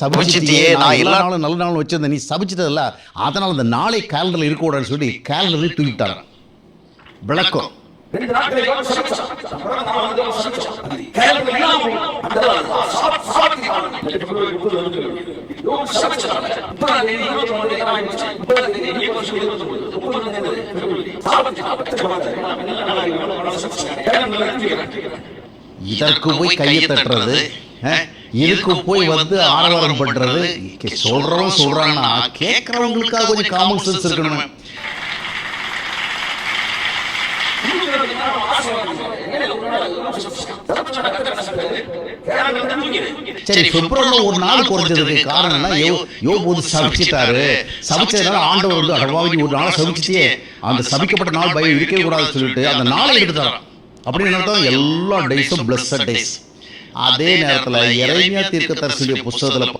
சபிச்சிட்டியே, நான் எல்லா நாளும் நல்ல நாளும் வச்சிருந்தேன், நீ சபிச்சிட்டதில்ல, அதனால அந்த நாளை கேலண்டர்ல இருக்கக்கூடாதுன்னு சொல்லி கேலண்டரை தூக்கிட்டாங்க. விளக்கம் இதற்கு போய் கையை தட்டுறது, இதுக்கு போய் வந்து ஆரவாரம் பண்றது. சொல்றவங்க சொல்றாங்கன்னா கேட்கறவங்களுக்காக கொஞ்சம் காமன் சென்ஸ் இருக்கணும். சரி, பிப்ரவரியில் ஒரு நாள் குறைஞ்சதுக்கு காரணம் என்ன? யோபு சபிச்சிட்டாரு. சபிச்சதுனால ஆண்டவர் வந்து அடவாகி ஒரு நாளை சபிச்சிட்டே, அந்த சபிக்கப்பட்ட நாள் பயம் இருக்கவே கூடாதுன்னு சொல்லிட்டு அந்த நாளை எடுத்துட்டாராம். அப்படின்னு அர்த்தம் எல்லா டேஸும் பிளஸ்ட் டேஸ். அதே நேரத்தில் எரேமியா தீர்க்கதரிசியுடைய புத்தகத்தில்